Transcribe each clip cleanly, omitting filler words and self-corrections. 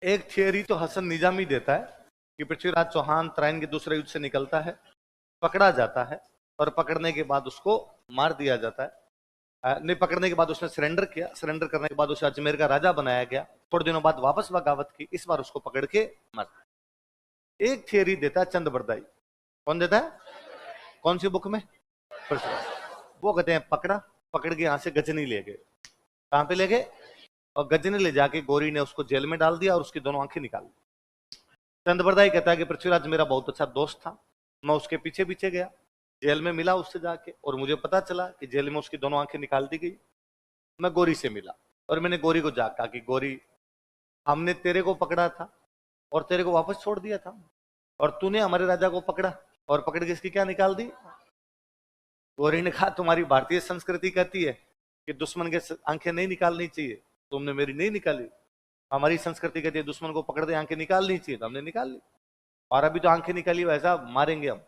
एक थियरी तो हसन निजामी देता है कि पृथ्वीराज चौहान तराइन के दूसरे युद्ध से निकलता है, पकड़ा जाता है और पकड़ने के बाद उसको मार दिया जाता है। नहीं, पकड़ने के बाद उसने सरेंडर किया, सरेंडर करने के बाद उसे अजमेर का राजा बनाया गया। थोड़े दिनों बाद वापस बगावत की, इस बार उसको पकड़ के मार। एक थियरी देता है चंद बरदाई। कौन देता है? कौन सी बुक में? वो कहते हैं पकड़ा, पकड़ के यहां से गजनी ले गए। कहां पे ले गए? और गजनी ले जाके गोरी ने उसको जेल में डाल दिया और उसकी दोनों आंखें निकाल दी। चंद बरदाई कहता है कि पृथ्वीराज मेरा बहुत अच्छा दोस्त था, मैं उसके पीछे पीछे गया, जेल में मिला उससे जाके, और मुझे पता चला कि जेल में उसकी दोनों आंखें निकाल दी गई। मैं गोरी से मिला और मैंने गोरी को जाकर कहा कि गोरी, हमने तेरे को पकड़ा था और तेरे को वापस छोड़ दिया था, और तूने हमारे राजा को पकड़ा और पकड़ के इसकी क्या निकाल दी? गोरी ने कहा तुम्हारी भारतीय संस्कृति कहती है कि दुश्मन के आंखें नहीं निकालनी चाहिए, तुमने मेरी नहीं निकाली। हमारी संस्कृति कहती है दुश्मन को पकड़ दे आंखें निकालनी चाहिए, तो हमने निकाल ली, और अभी तो आंखें निकाली वैसा मारेंगे हम।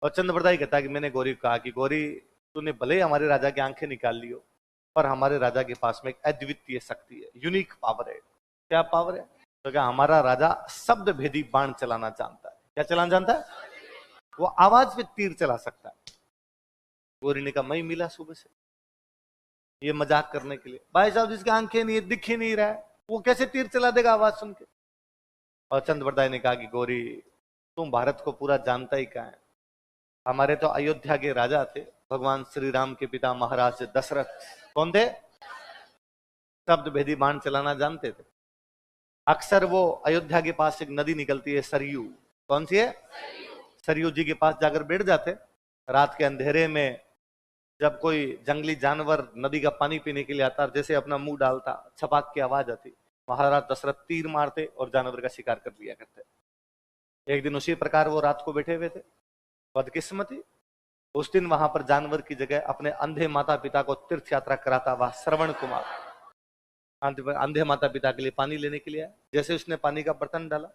और चंद्रप्रदाई कहता है कि मैंने गौरी को कहा कि गौरी, तूने भले ही हमारे राजा की आंखें निकाल ली हो, पर हमारे राजा के पास में एक अद्वितीय शक्ति है, यूनिक पावर है। क्या पावर है? तो क्या हमारा राजा शब्द भेदी बाण चलाना जानता है। क्या चलाना जानता है? वो आवाज पे तीर चला सकता है। गौरी ने कहा मैं ही मिला सुबह से ये मजाक करने के लिए, भाई साहब जिसकी आंखें नहीं है, दिख ही नहीं रहा है, वो कैसे तीर चला देगा आवाज सुन के? और चंद्रप्रदाय ने कहा कि गौरी, तुम भारत को पूरा जानता ही क्या है, हमारे तो अयोध्या के राजा थे, भगवान श्री राम के पिता महाराज दशरथ। कौन थे? शब्द भेदी बाण चलाना जानते थे। अक्सर वो अयोध्या के पास एक नदी निकलती है सरयू। कौन सी है? सरयू जी के पास जाकर बैठ जाते। रात के अंधेरे में जब कोई जंगली जानवर नदी का पानी पीने के लिए आता, जैसे अपना मुंह डालता, छपाक की आवाज आती, महाराज दशरथ तीर मारते और जानवर का शिकार कर लिया करते। एक दिन उसी प्रकार वो रात को बैठे हुए थे, बदकिस्मती उस दिन वहां पर जानवर की जगह अपने अंधे माता पिता को तीर्थ यात्रा कराता हुआ श्रवण कुमार अंधे माता पिता के लिए पानी लेने के लिए आया। जैसे उसने पानी का बर्तन डाला,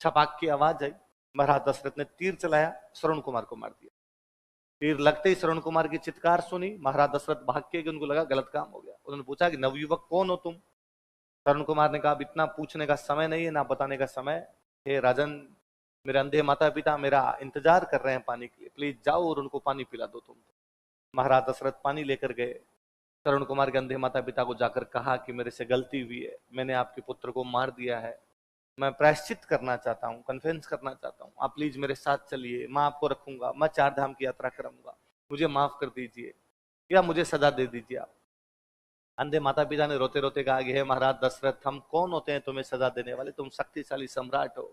छपाक की आवाज आई, महाराज दशरथ ने तीर चलाया, श्रवण कुमार को मार दिया। तीर लगते ही श्रवण कुमार की चित्कार सुनी, महाराज दशरथ भाग के, उनको लगा गलत काम हो गया। उन्होंने पूछा कि नवयुवक कौन हो तुम? श्रवण कुमार ने कहा अब इतना पूछने का समय नहीं है, ना बताने का समय। हे राजन, मेरे अंधे माता पिता मेरा इंतजार कर रहे हैं पानी के लिए, प्लीज जाओ और उनको पानी पिला दो तुम। महाराज दशरथ पानी लेकर गए। श्रवण कुमार के अंधे माता पिता को जाकर कहा कि मेरे से गलती हुई है, मैंने आपके पुत्र को मार दिया है, मैं प्रायश्चित करना चाहता हूँ, कन्फेंस करना चाहता हूँ, आप प्लीज मेरे साथ चलिए, मैं आपको रखूंगा, मैं 4 धाम की यात्रा करूंगा, मुझे माफ कर दीजिए या मुझे सजा दे दीजिए आप। अंधे माता पिता ने रोते रोते कहा कि हे महाराज दशरथ, हम कौन होते हैं तुम्हें सजा देने वाले, तुम शक्तिशाली सम्राट हो,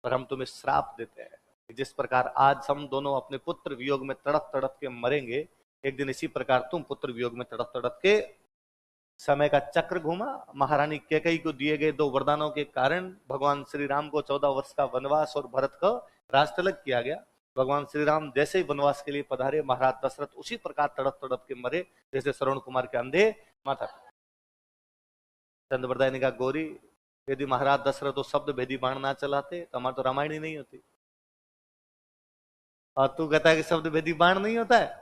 पर हम तुम्हें श्राप देते हैं कि जिस प्रकार आज हम दोनों अपने पुत्र वियोग में तड़प तड़प के मरेंगे, एक दिन इसी प्रकार तुम पुत्र वियोग में तड़प तड़प के। समय का चक्र घूमा। महारानी कैकेयी को दिए गए 2 वरदानों के कारण भगवान श्री राम को 14 वर्ष का वनवास और भरत को राजतिलक किया गया। भगवान श्री राम जैसे ही वनवास के लिए पधारे, महाराज दशरथ उसी प्रकार तड़प तड़प के मरे जैसे श्रवण कुमार के अंधे माता। चंद्रप्रदाय ने कहा गौरी, यदि महाराज दशरथ तो शब्द भेदी बाण ना चलाते तो हमारी तो रामायण ही नहीं होती। और तू कहता है कि शब्द भेदी बाण नहीं होता है।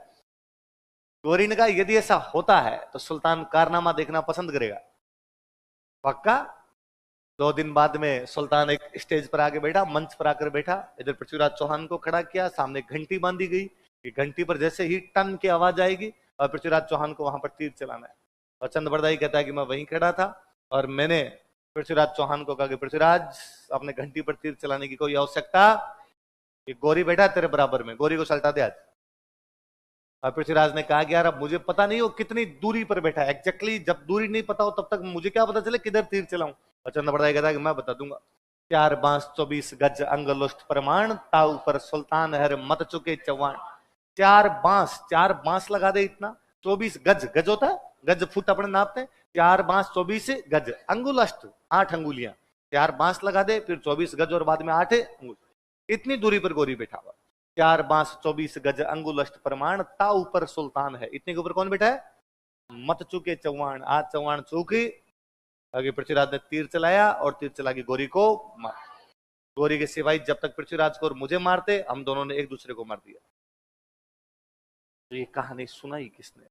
गौरी ने कहा यदि ऐसा होता है तो सुल्तान कारनामा देखना पसंद करेगा। पक्का? 2 दिन बाद में सुल्तान एक स्टेज पर आके बैठा, मंच पर आकर बैठा, इधर पृथ्वीराज चौहान को खड़ा किया, सामने घंटी बांधी गई कि घंटी पर जैसे ही टन की आवाज आएगी और पृथ्वीराज चौहान को वहां पर तीर चलाना है। और चंद्रबरदाई कहता है कि मैं वहीं खड़ा था और मैंने पृथ्वीराज चौहान को कहा कि पृथ्वीराज, अपने घंटी पर तीर चलाने की कोई आवश्यकता, कि गौरी बैठा तेरे बराबर में, गौरी को सल्टा दे आज। और पृथ्वीराज ने कहा कि यार अब मुझे पता नहीं वो कितनी दूरी पर बैठा है एग्जैक्टली, जब दूरी नहीं पता हो तब तक मुझे क्या पता चले किधर तीर चलाऊं। और चंद्रबरदाई कहता है कि मैं बता दूंगा। 4 बांस 24 गज अंगुष्ठ प्रमाण, ताऊ पर सुल्तान हर मत चुके चौहान। 4 बांस लगा दे इतना, 24 गज, गज होता है गज फुट अपने नापते हैं, 4 बांस 24 गज, अंगुष्ठ 8 अंगुलियां, 4 बांस लगा दे, फिर 24 गज और बाद में 8 अंगुल, इतनी दूरी पर गोरी बैठा हुआ। 4 बांस 24 गज अंगुष्ठ प्रमाण, ता ऊपर सुल्तान है, इतने के ऊपर कौन बैठा है? मत चुके चौहान, आज चौहान चूकी। आगे पृथ्वीराज ने तीर चलाया और तीर चला के गोरी को मार। गोरी के सिवाय जब तक पृथ्वीराज को और मुझे मारते, हम दोनों ने एक दूसरे को मार दिया। तो ये कहानी सुनाई किसने?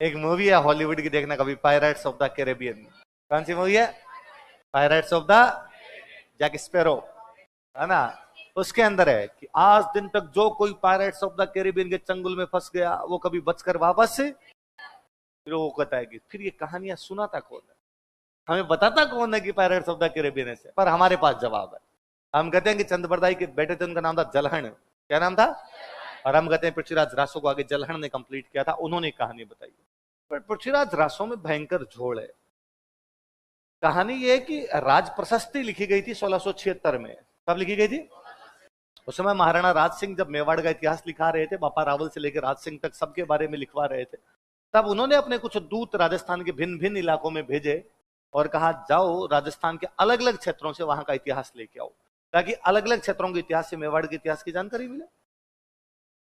एक मूवी है हॉलीवुड की, देखना कभी, पायरेट्स ऑफ द कैरेबियन। कौन सी मूवी है? Pirates of the Jack Sparrow, है ना। उसके अंदर है कि आज दिन तक जो कोई पायरेट्स ऑफ द कैरेबियन के चंगुल में फंस गया वो कभी बचकर वापस, फिर वो कहता है कि फिर ये कहानियां सुनाता कौन है, हमें बताता कौन है कि पायरेट्स ऑफ द कैरेबियन से। पर हमारे पास जवाब है। हम कहते हैं कि चंद बरदाई के बेटे थे, उनका नाम था जलहण। क्या नाम था? और हम कहते हैं पृथ्वीराज रासो को आगे जलहण ने कंप्लीट किया था, उन्होंने कहानी बताई। पर पृथ्वीराज रासो में भयंकर झोल है। कहानी ये है कि राज प्रशस्ति लिखी गई थी 1676 में। कब लिखी गई थी? उस समय महाराणा राज सिंह जब मेवाड़ का इतिहास लिखा रहे थे, बापा रावल से लेकर राज सिंह तक सबके बारे में लिखवा रहे थे, तब उन्होंने अपने कुछ दूत राजस्थान के भिन्न भिन्न इलाकों में भेजे और कहा जाओ राजस्थान के अलग अलग क्षेत्रों से वहां का इतिहास लेके आओ, ताकि अलग अलग क्षेत्रों के इतिहास से मेवाड़ के इतिहास की जानकारी मिले।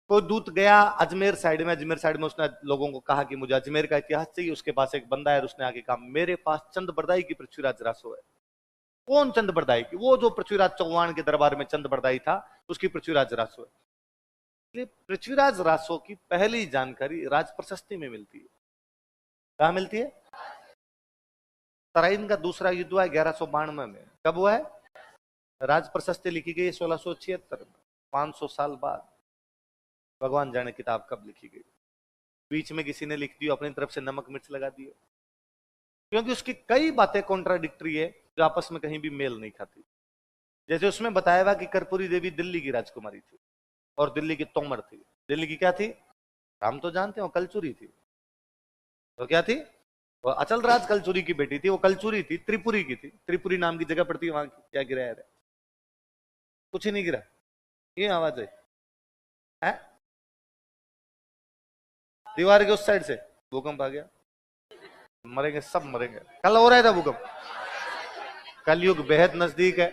कोई दूत गया अजमेर साइड में, अजमेर साइड में उसने लोगों को कहा कि मुझे अजमेर का इतिहास चाहिए। उसके पास एक बंदा है, उसने आके कहा मेरे पास चंद बरदाई की पृथ्वीराज रासो है। कौन चंद बरदाई की? वो जो पृथ्वीराज चौहान के दरबार में चंद बरदाई था, उसकी पृथ्वीराज रासो है। इसलिए पृथ्वीराज रासो की पहली जानकारी राज प्रशस्ति में मिलती है। कहा मिलती है? तराइन का दूसरा युद्ध हुआ है 1192 में। कब हुआ है? राज प्रशस्ति लिखी गई 1676 में, 500 साल बाद। भगवान जाने किताब कब लिखी गई। बीच में किसी ने लिख दी, अपनी तरफ से नमक मिर्च लगा दिए, क्योंकि उसकी कई बातें कॉन्ट्राडिक्टरी है जो आपस में कहीं भी मेल नहीं खाती। जैसे उसमें बताया हुआ कि कर्पूरी देवी दिल्ली की राजकुमारी थी और दिल्ली की तोमर थी। दिल्ली की क्या थी? हम तो जानते हो कलचुरी थी। तो क्या थी? वो अचल राज कलचुरी की बेटी थी। वो कलचुरी थी, त्रिपुरी की थी। त्रिपुरी नाम की जगह पड़ती है वहां की। क्या गिरा है? कुछ ही नहीं गिरा। ये आवाज है? दीवार के उस साइड से भूकंप आ गया, मरेंगे सब मरेंगे। कल हो रहा था भूकंप। कलयुग बेहद नजदीक है,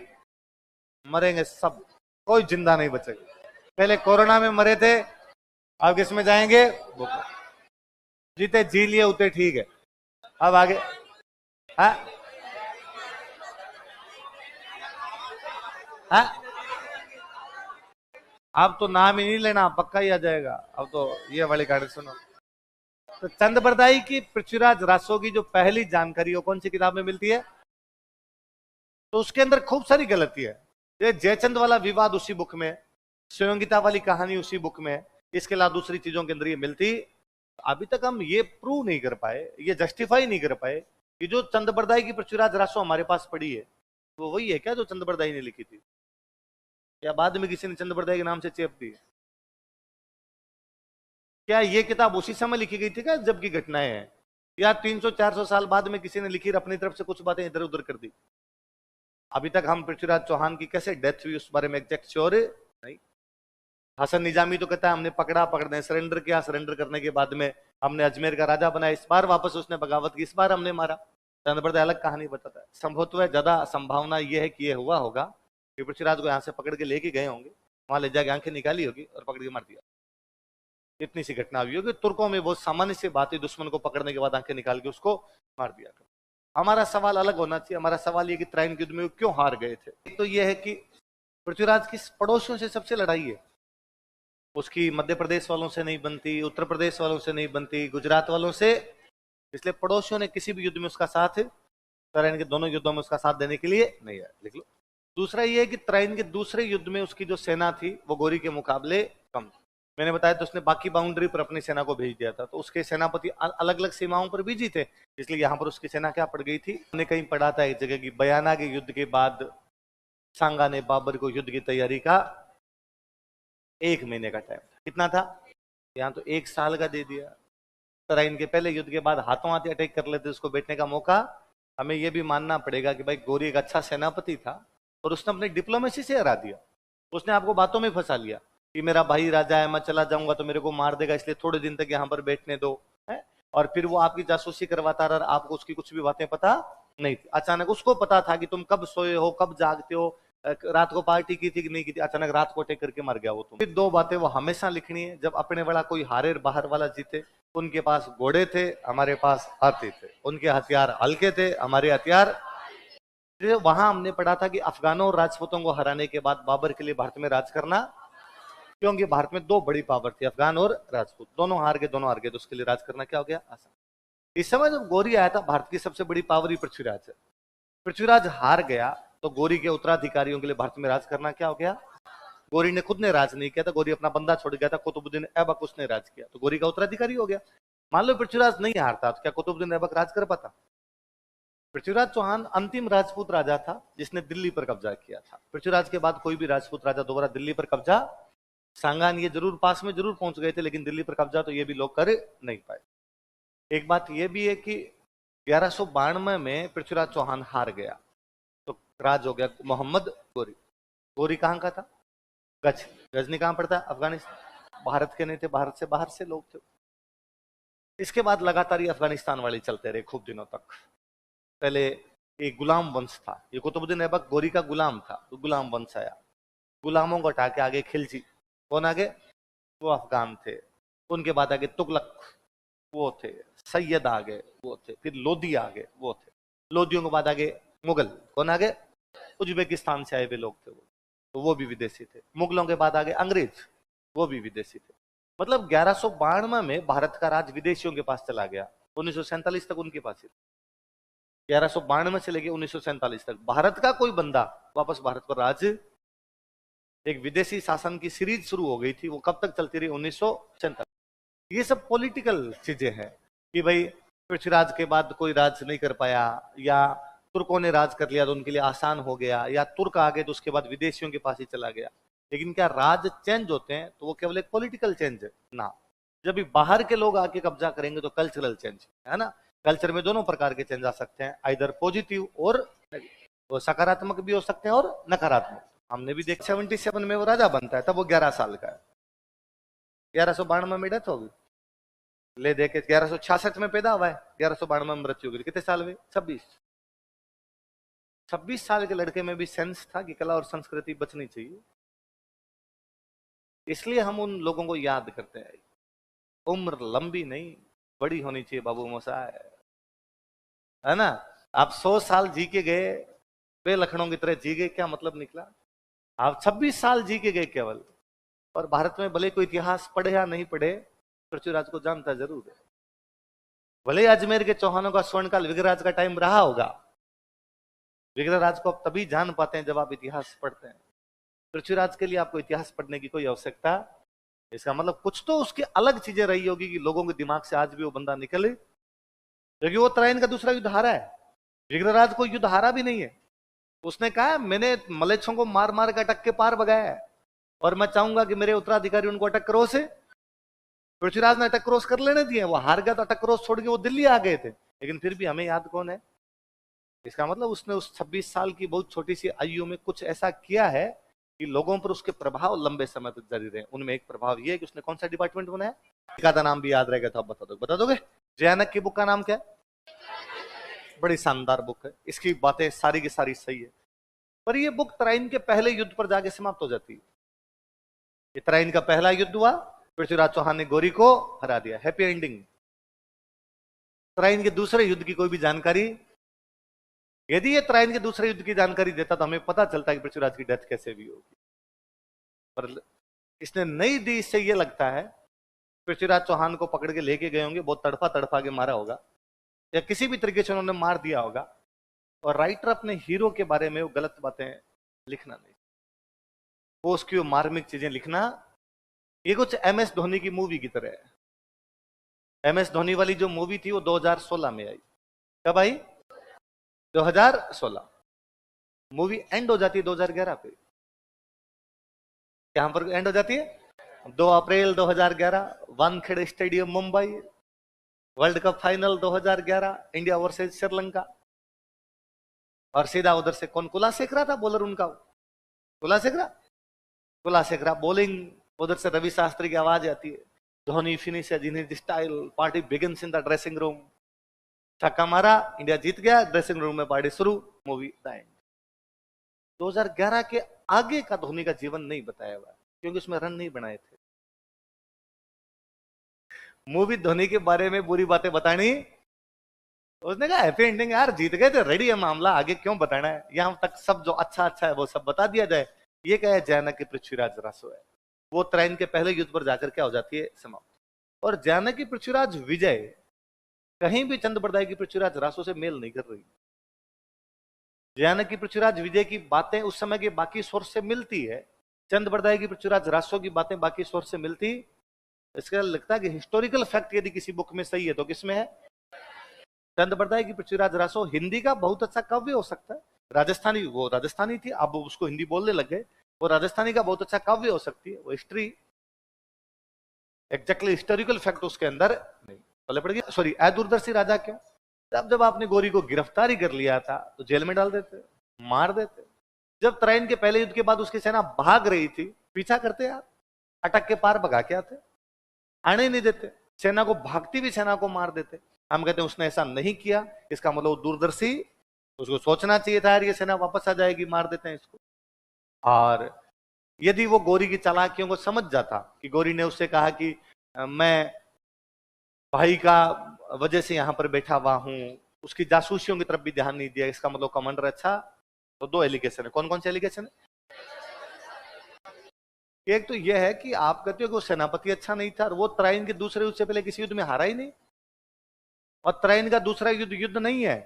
मरेंगे सब, कोई जिंदा नहीं बचेगा। पहले कोरोना में मरे थे, अब किस में जाएंगे? भूकंप। जीते जी लिए उतने ठीक है, अब आगे। हाँ हाँ, अब तो नाम ही नहीं लेना, पक्का ही आ जाएगा। अब तो ये वाली कहानी सुनो। तो चंद बरदाई की पृथ्वीराज रासो की जो पहली जानकारी वो कौन सी किताब में मिलती है? तो उसके अंदर खूब सारी गलती है। ये जयचंद वाला विवाद उसी बुक में, स्वयंगिता वाली कहानी उसी बुक में, इसके अलावा दूसरी चीजों के अंदर ये मिलती। अभी तक हम ये प्रूव नहीं कर पाए, ये जस्टिफाई नहीं कर पाए कि जो चंद बरदाई की पृथ्वीराज रासो हमारे पास पड़ी है वो वही है क्या जो चंद बरदाई ने लिखी थी, या बाद में किसी ने चंद बरदाई के नाम से चेप दी? क्या ये किताब उसी समय लिखी गई थी क्या जबकि घटनाएं हैं, या 300-400 साल बाद में किसी ने लिखी और अपनी तरफ से कुछ बातें इधर उधर कर दी? अभी तक हम पृथ्वीराज चौहान की कैसे डेथ हुई उस बारे में एग्जैक्ट श्योर नहीं। हसन निजामी तो कहता है हमने पकड़ने सरेंडर किया, सरेंडर करने के बाद में हमने अजमेर का राजा बनाया, इस बार वापस उसने बगावत की, इस बार हमने मारा। चंद बरदाई अलग कहानी बताता है। संभवतः ज्यादा संभावना यह है कि यह हुआ होगा कि पृथ्वीराज को यहाँ से पकड़ के लेके गए होंगे, वहां ले जाके आंखें निकाली होगी और पकड़ के मार दिया। इतनी सी घटना हुई होगी। तुर्कों में बहुत सामान्य सी बात है, दुश्मन को पकड़ने के बाद आंखें निकाल के उसको मार दिया। हमारा सवाल अलग होना चाहिए। हमारा सवाल ये कि त्राइन युद्ध में वो क्यों हार गए थे। एक तो यह है कि पृथ्वीराज की पड़ोसियों से सबसे लड़ाई है, उसकी मध्य प्रदेश वालों से नहीं बनती, उत्तर प्रदेश वालों से नहीं बनती, गुजरात वालों से। इसलिए पड़ोसियों ने किसी भी युद्ध में उसका साथ, त्राइन के दोनों युद्धों में उसका साथ देने के लिए नहीं आया। लिख लो। दूसरा यह है कि त्राइन के दूसरे युद्ध में उसकी जो सेना थी वो गोरी के मुकाबले कम थी। मैंने बताया तो उसने बाकी बाउंड्री पर अपनी सेना को भेज दिया था, तो उसके सेनापति अलग अलग सीमाओं पर बिजी थे, इसलिए यहां पर उसकी सेना क्या पड़ गई थी। हमने कहीं पढ़ा था एक जगह की बयाना के युद्ध के बाद सांगा ने बाबर को युद्ध की तैयारी का 1 महीने का टाइम था। कितना था? यहाँ तो 1 साल का दे दिया। तराइन के पहले युद्ध के बाद हाथों हाथ अटैक कर लेते, उसको बैठने का मौका। हमें यह भी मानना पड़ेगा कि भाई गोरी एक अच्छा सेनापति था और उसने अपनी डिप्लोमेसी से हरा दिया। उसने आपको बातों में फंसा लिया कि मेरा भाई राजा है, मैं चला जाऊंगा तो मेरे को मार देगा, इसलिए थोड़े दिन तक यहाँ पर बैठने दो, है। और फिर वो आपकी जासूसी करवाता रहा, आपको उसकी कुछ भी बातें पता नहीं थी। अचानक उसको पता था कि तुम कब सोए हो, कब जागते हो, रात को पार्टी की थी कि नहीं की थी। अचानक रात को अटैक करके मर गया वो। तुम 2 बातें वो हमेशा लिखनी है, जब अपने वाला कोई हारे बाहर वाला जीते। उनके पास घोड़े थे, हमारे पास हाथी थे। उनके हथियार हल्के थे, हमारे हथियार। वहां हमने पढ़ा था कि अफगानों और राजपूतों को हराने के बाद बाबर के लिए भारत में राज करना, क्योंकि भारत में दो बड़ी पावर थी, अफगान और राजपूत, दोनों हार गए, तो उसके लिए राज करना क्या हो गया, आसान। इस समय जब गौरी आया था, भारत की सबसे बड़ी पावर ही पृथ्वीराज है। पृथ्वीराज हार गया तो गौरी के उत्तराधिकारियों के लिए भारत में राज करना क्या हो गया। गौरी ने खुद ने राज नहीं किया था, गौरी अपना बंदा छोड़ गया था, कुतुबुद्दीन ऐबक उसने राज किया, तो गौरी का उत्तराधिकारी हो गया। मान लो पृथ्वीराज नहीं हारता तो क्या कुतुबुद्दीन ऐबक राज कर पाता। पृथ्वीराज चौहान अंतिम राजपूत राजा था जिसने दिल्ली पर कब्जा किया था। पृथ्वीराज के बाद कोई भी राजपूत राजा दोबारा दिल्ली पर कब्जा, सांगान ये जरूर पास में जरूर पहुंच गए थे, लेकिन दिल्ली पर कब्जा तो ये भी लोग कर नहीं पाए। एक बात ये भी है कि 1192 में पृथ्वीराज चौहान हार गया तो राज हो गया मोहम्मद गोरी। गोरी कहां का था, गजनी कहां पड़ता है, अफगानिस्तान। भारत के नहीं थे, भारत से बाहर से लोग थे। इसके बाद लगातार ये अफगानिस्तान वाले चलते रहे खूब दिनों तक। पहले एक गुलाम वंश था, ये कुतुबुद्दीन ऐबक गोरी का गुलाम था, तो गुलाम वंश आया। गुलामों को हटा के आगे खिलजी, कौन आगे, वो अफगान थे। उनके बाद आगे तुगलक, वो थे। सैयद आ गए, वो थे। फिर लोधी आ गए, वो थे। लोधियों के बाद आगे मुगल, कौन आगे, उज्बेकिस्तान से आए हुए लोग थे वो, तो वो भी विदेशी थे। मुगलों के बाद आगे अंग्रेज, वो भी विदेशी थे। मतलब 1192 में भारत का राज विदेशियों के पास चला गया। 1947 तक उनके पास ही, 1192 से लेके 1947 तक भारत का कोई बंदा वापस भारत पर राज, एक विदेशी शासन की सीरीज शुरू हो गई थी, वो कब तक चलती रही, 1947। ये सब पॉलिटिकल चीजें हैं कि भाई पृथ्वीराज के बाद कोई राज नहीं कर पाया, या तुर्कों ने राज कर लिया तो उनके लिए आसान हो गया, या तुर्क आ गए तो उसके बाद विदेशियों के पास ही चला गया। लेकिन क्या राज चेंज होते हैं तो वो केवल एक पॉलिटिकल चेंज है ना, जब भी बाहर के लोग आके कब्जा करेंगे तो कल्चरल चेंज है ना। कल्चर में दोनों प्रकार के चेंज आ सकते हैं, आइदर पॉजिटिव और सकारात्मक भी हो सकते हैं और नकारात्मक। हमने भी देख 77 में वो राजा बनता है, तब वो 11 साल का है, 1192 में डेथ होगी, ले देखे 1166 में पैदा हुआ है, 1192 में मृत्यु होगी, कितने साल हुए, 26 साल के लड़के में भी सेंस था कि कला और संस्कृति बचनी चाहिए। इसलिए हम उन लोगों को याद करते हैं। उम्र लंबी नहीं बड़ी होनी चाहिए बाबू मोसा, है ना। आप 100 साल जी के गए, वे लखनऊ की तरह जी गए, क्या मतलब निकला। आप 26 साल जी के गए केवल, और भारत में भले कोई इतिहास पढ़े या नहीं पढ़े, पृथ्वीराज को जानता जरूर है। भले अजमेर के चौहानों का स्वर्णकाल विग्रहराज का टाइम रहा होगा, विग्रहराज को आप तभी जान पाते हैं जब आप इतिहास पढ़ते हैं। पृथ्वीराज के लिए आपको इतिहास पढ़ने की कोई आवश्यकता, इसका मतलब कुछ तो उसकी अलग चीजें रही होगी कि लोगों के दिमाग से आज भी वो बंदा निकले, क्योंकि वो तराइन का दूसरा युद्ध हारा है, विग्रहराज को युद्ध हारा भी नहीं है। उसने कहा मैंने मलेच्छों को मार मार के अटक के पार भगाया है, और मैं चाहूंगा कि मेरे उत्तराधिकारी उनको अटक क्रॉस है। पृथ्वीराज ने अटक क्रॉस कर लेने दिए, वो हार गया तो अटक क्रॉस छोड़ के वो दिल्ली आ गए थे, लेकिन फिर भी हमें याद कौन है। इसका मतलब उसने उस 26 साल की बहुत छोटी सी आयु में कुछ ऐसा किया है कि लोगों पर उसके प्रभाव लंबे समय तक जारी रहे। उनमें एक प्रभाव ये है कि उसने कौन सा डिपार्टमेंट बनाया, का नाम भी याद रहेगा तो आप बता दोगे। जयानक की बुक का नाम क्या है, बड़ी शानदार बुक है, इसकी बातें सारी की सारी सही है, पर ये बुक तराइन के पहले युद्ध पर जाके समाप्त हो जाती है। ये तराइन का पहला युद्ध हुआ, पृथ्वीराज चौहान ने गोरी को हरा दिया, हैप्पी एंडिंग। तराइन के दूसरे युद्ध की कोई भी जानकारी, यदि ये तराइन के दूसरे युद्ध की जानकारी देता तो हमें पता चलता कि पृथ्वीराज की डेथ कैसे भी होगी, पर इसने नहीं दी। इससे ये लगता है पृथ्वीराज चौहान को पकड़ के लेके गए होंगे, बहुत तड़फा तड़फा के मारा होगा, या किसी भी तरीके से उन्होंने मार दिया होगा, और राइटर अपने हीरो के बारे में वो गलत बातें लिखना नहीं, वो उसकी वो मार्मिक चीजें लिखना। ये कुछ MS धोनी की मूवी की तरह है। MS धोनी वाली जो मूवी थी वो 2016 में आई। कब आई, 2016। मूवी एंड हो जाती है 2011 पे, यहां पर एंड हो जाती है 2 अप्रैल 2011, Wankhede stadium Mumbai, world cup final 2011, India versus Sri Lanka. और सीधा उधर से कौन, कुलाशेखरा था बॉलर उनका, कुलाशेखरा बॉलिंग, उधर से रवि शास्त्री की आवाज आती है, Dhoni finish in his style, party begins in the dressing room. छक्का मारा, इंडिया जीत गया, ड्रेसिंग रूम में पार्टी शुरू, मूवी द एंड। 2011 के आगे का धोनी का जीवन नहीं बताया हुआ, क्योंकि उसमें रन नहीं बनाए थे। मूवी धोनी के बारे में बुरी बातें बतानी, उसने कहा हैप्पी एंडिंग यार, जीत गए थे, रेडी है मामला, आगे क्यों बताना है, यहां तक सब जो अच्छा अच्छा है वो सब बता दिया जाए। ये क्या है, जयानक के पृथ्वीराज रासो है। वो त्राइन के पहले युद्ध पर जाकर क्या हो जाती है, समाप्त। और जानकी पृथ्वीराज विजय कहीं भी चंद बरदाई की पृथ्वीराज रासो से मेल नहीं कर रही। जानकी पृथ्वीराज विजय की बातें उस समय के बाकी सोर्स से मिलती है, चंद बरदाई की पृथ्वीराज रासो की बातें बाकी सोर्स से मिलती। इसका लगता है कि हिस्टोरिकल फैक्ट यदि किसी बुक में सही है तो किसमें है? चंद बरदाई की पृथ्वीराज रासो हिंदी का बहुत अच्छा काव्य हो सकता है, राजस्थानी, वो राजस्थानी थी, अब उसको हिंदी बोलने लग गए, वो राजस्थानी का बहुत अच्छा काव्य हो सकती है, वो हिस्ट्री एग्जैक्टली हिस्टोरिकल फैक्ट उसके अंदर नहीं पले पड़ गया। सॉरी, अदूरदर्शी राजा क्यों? तब जब आपने गोरी को गिरफ्तारी कर लिया था तो जेल में डाल देते, मार देते। जब त्राइन के पहले युद्ध के बाद उसकी सेना भाग रही थी, पीछा करते आप, अटक के पार भगा के आते, आने ही नहीं देते, सेना को, भागती हुई सेना को मार देते। हम कहते हैं उसने ऐसा नहीं किया, इसका मतलब दूरदर्शी, उसको सोचना चाहिए था यार ये सेना वापस आ जाएगी, मार देते हैं इसको। और यदि वो गोरी की चालाकियों को समझ जाता कि गोरी ने उससे कहा कि मैं भाई का वजह से यहां पर बैठा हुआ हूं, उसकी जासूसियों की तरफ भी ध्यान नहीं दिया, इसका मतलब कमांडर अच्छा। तो दो एलिगेशन है, कौन कौन से एलिगेशन है? एक तो यह है कि आप कहते हो कि वो सेनापति अच्छा नहीं था, और वो त्राइन के दूसरे युद्ध से पहले किसी युद्ध में हारा ही नहीं, और त्राइन का दूसरा युद्ध युद्ध नहीं है,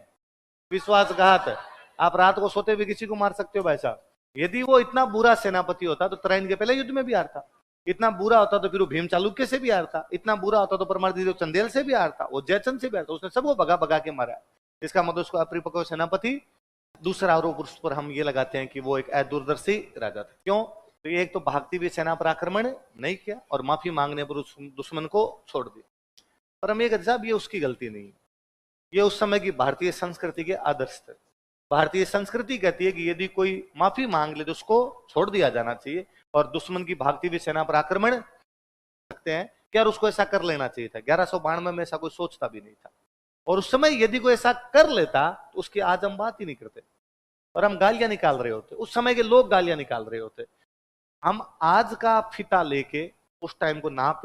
विश्वासघात है। आप रात को सोते हुए किसी को मार सकते हो भाई साहब। यदि वो इतना बुरा सेनापति होता तो त्राइन के पहले युद्ध में भी हारता, इतना बुरा होता तो फिर वो भीम चालुक्य से भी हारता, इतना बुरा होता तो परमादेव चंदेल से भी हारता, वो जयचंद से भी हारता, उसने सबको भगा भगा के मारा। इसका मतलब उसको अपरिपक्व सेनापति। दूसरा आरोप उस पर हम ये लगाते हैं कि वो एक अदूरदर्शी राजा था। क्यों? तो एक तो भागती हुई सेना पर आक्रमण नहीं किया, और माफी मांगने पर उस दुश्मन को छोड़ दिया। पर हम ये कहते साहब ये उसकी गलती नहीं, ये उस समय की भारतीय संस्कृति के आदर्श थे। भारतीय संस्कृति कहती है कि यदि कोई माफी मांग ले तो उसको छोड़ दिया जाना चाहिए, और दुश्मन की भागती हुई सेना पर आक्रमण सकते हैं क्या, उसको ऐसा कर लेना चाहिए था। 1192 में ऐसा कोई सोचता भी नहीं था, और उस समय यदि कोई ऐसा कर लेता तो उसकी आज हम बात ही नहीं करते, और हम गालियां निकाल रहे होते, उस समय के लोग गालियां निकाल रहे होते। हम आज का फीता लेके उस टाइम को नाप,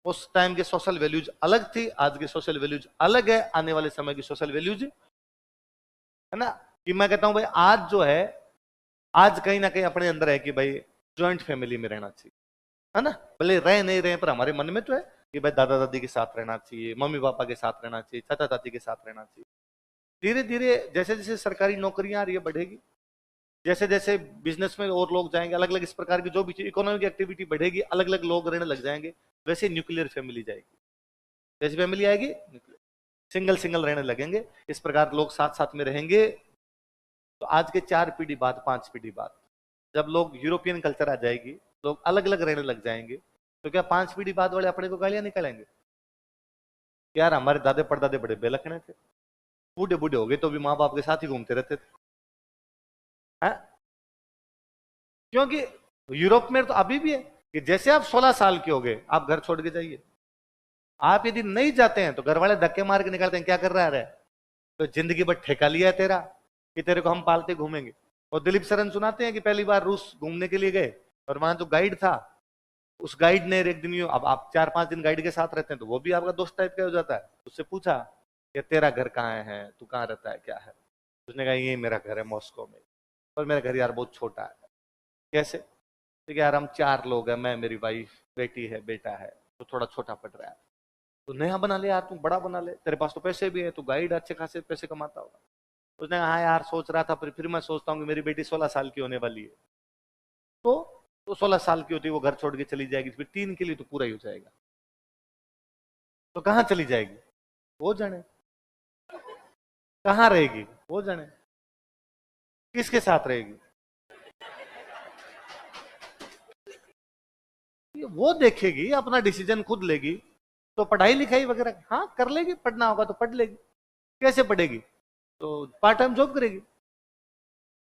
उस टाइम के सोशल वैल्यूज अलग थी, आज के सोशल वैल्यूज अलग है, आने वाले समय की सोशल वैल्यूज है ना। कि मैं कहता हूं भाई आज जो है, आज कहीं ना कहीं अपने अंदर है कि भाई ज्वाइंट फैमिली में रहना चाहिए, है ना। भले रह नहीं रहे पर हमारे मन में तो है कि भाई दादा दादी के साथ रहना चाहिए, मम्मी पापा के साथ रहना चाहिए, चाचा चाची के साथ रहना चाहिए। धीरे धीरे जैसे जैसे सरकारी नौकरियां आ रही है बढ़ेगी, जैसे जैसे बिजनेस में और लोग जाएंगे, अलग अलग इस प्रकार की जो भी इकोनॉमिक एक्टिविटी बढ़ेगी, अलग अलग लोग रहने लग जाएंगे, वैसे न्यूक्लियर फैमिली जाएगी। जैसी फैमिली आएगी सिंगल सिंगल रहने लगेंगे, इस प्रकार लोग साथ साथ में रहेंगे। तो आज के 4 पीढ़ी बाद, 5 पीढ़ी बाद जब लोग यूरोपियन कल्चर आ जाएगी, लोग अलग अलग रहने लग जाएंगे, तो क्या 5 पीढ़ी बाद वाले अपने को गालियां निकालेंगे? यार हमारे दादे परदादे बड़े बेलखने थे, बूढ़े बूढ़े हो गए तो भी माँ बाप के साथ ही घूमते रहते थे, है? क्योंकि यूरोप में तो अभी भी है कि जैसे आप 16 साल के हो गए आप घर छोड़ के जाइए, आप यदि नहीं जाते हैं तो घर वाले धक्के मार के निकालते हैं, क्या कर रहा है, तो जिंदगी भर ठेका लिया है तेरा कि तेरे को हम पालते घूमेंगे। और दिलीप सरन सुनाते हैं कि पहली बार रूस घूमने के लिए गए, और वहां जो गाइड था, उस गाइड ने एक दिन, अब आप 4-5 दिन गाइड के साथ रहते हैं तो वो भी आपका दोस्त टाइप का हो जाता है, उससे पूछा कि तेरा घर कहाँ है, तू कहाँ रहता है, क्या है? उसने कहा ये मेरा घर है मॉस्को में, और मेरा घर यार बहुत छोटा है। कैसे? ठीक है यार हम 4 लोग हैं, मैं, मेरी वाइफ, बेटी है, बेटा है, तो थोड़ा छोटा पड़ रहा है, तो नया बना ले यार, तू बड़ा बना ले, तेरे पास तो पैसे भी है, तू गाइड अच्छे खासे पैसे कमाता होगा। उसने कहा हाँ यार सोच रहा था, फिर मैं सोचता हूँ कि मेरी बेटी 16 साल की होने वाली है, तो 16 साल की होती है वो घर छोड़ के चली जाएगी, फिर 3 के लिए तो पूरा ही हो जाएगा, तो कहाँ चली जाएगी वो जाने, कहाँ रहेगी वो जाने, किसके साथ रहेगी वो देखेगी, अपना डिसीजन खुद लेगी। तो पढ़ाई लिखाई वगैरह हाँ कर लेगी, पढ़ना होगा तो पढ़ लेगी, कैसे पढ़ेगी? तो पार्ट टाइम जॉब करेगी।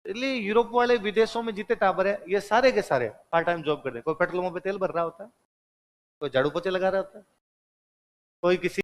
इसलिए यूरोप वाले विदेशों में जितने टावर है ये सारे के सारे पार्ट टाइम जॉब करते हैं। कोई पेट्रोल पंप पे तेल भर रहा होता है, कोई झाड़ू पोछे लगा रहा होता है, कोई किसी